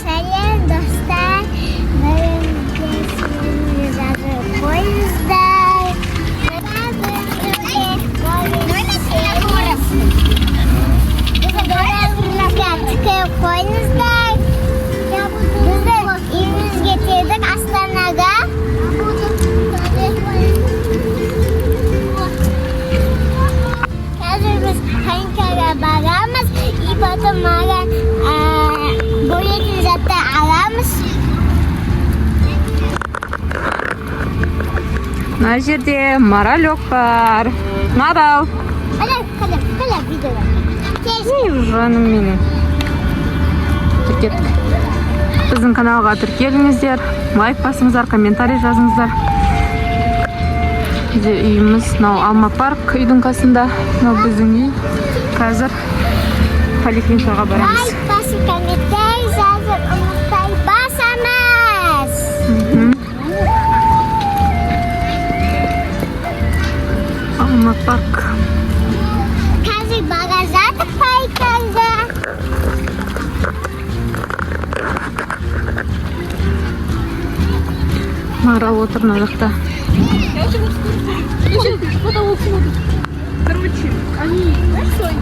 Сәлем, достар. Поездар. Бізді үйімізге келдік Астанаға. Қазір біз Ханкаға барамыз. И потом маған бөлетін заттар аламыз. Мына жерде Маралек бар. Марал. Қала видеоға. Ей, жаным менің. Кеттік. Біздің каналға тіркеліңіздер, лайк басыңыздар, комментарий жазыңыздар. Бізде үйіміз мынау Алма парк үйдің қасында. Мынау біздің үй. Қазір поликлиникаға барамыз. Лайк басып, комментарий жазып, ұмытпай басамыз. Алма парк. Қазір бағазаты пайдалды. Марал отыр мына жақта. Короче, они, знаешь, что они?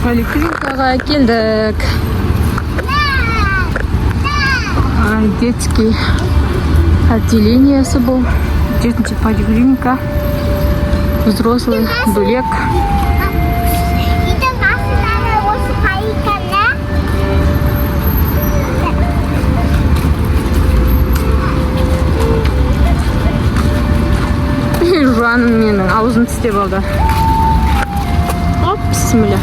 Поликлиникаға келдік. Детский отделениесі бұл. Жетінші поликлиника. Взрослый бөлек. Үйдің астындағы осы поликлиника. Жаным менің аузын тістеп алды. Оп, бісміллә.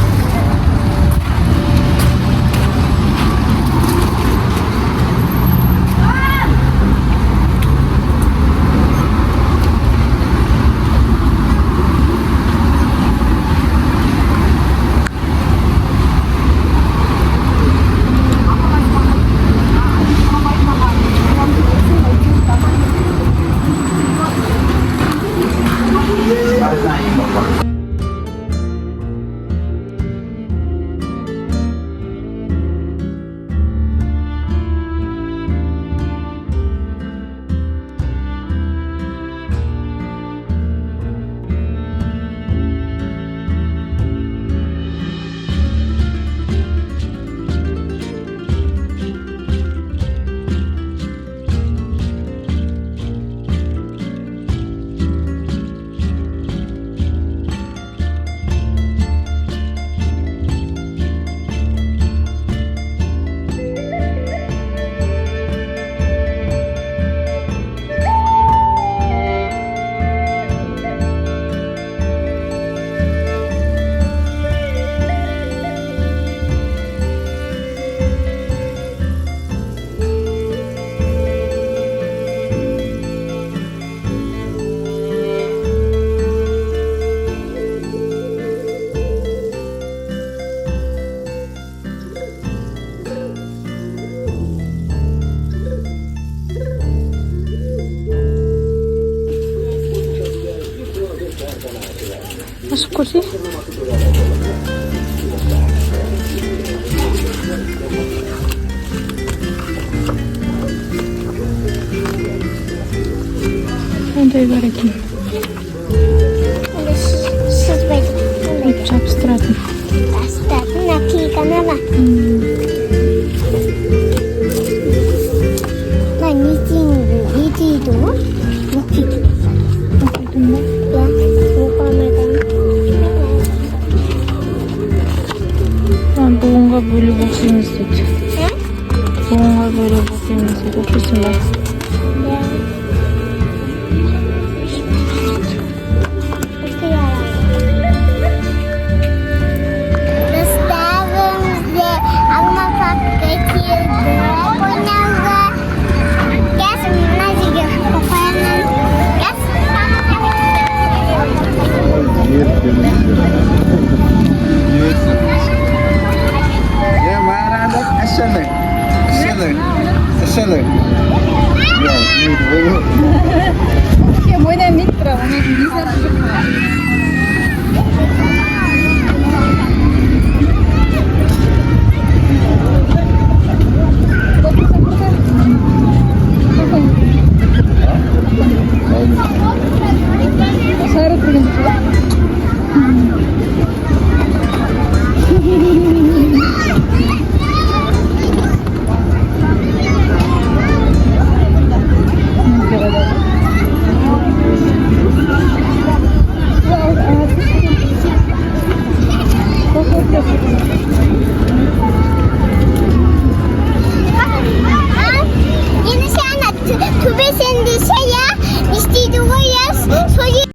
kursi. Qanday bor ekan? Siz Abstratni. nakleyка не тиду. Buğunga bölüp okuyunuz dedi. Buğunga bölüp okuyunuz dedi. Okusun bak. Ya mana ada asyik. Ya, ini dulu. Я мой на метро, у меня телевизор. Sarı turuncu.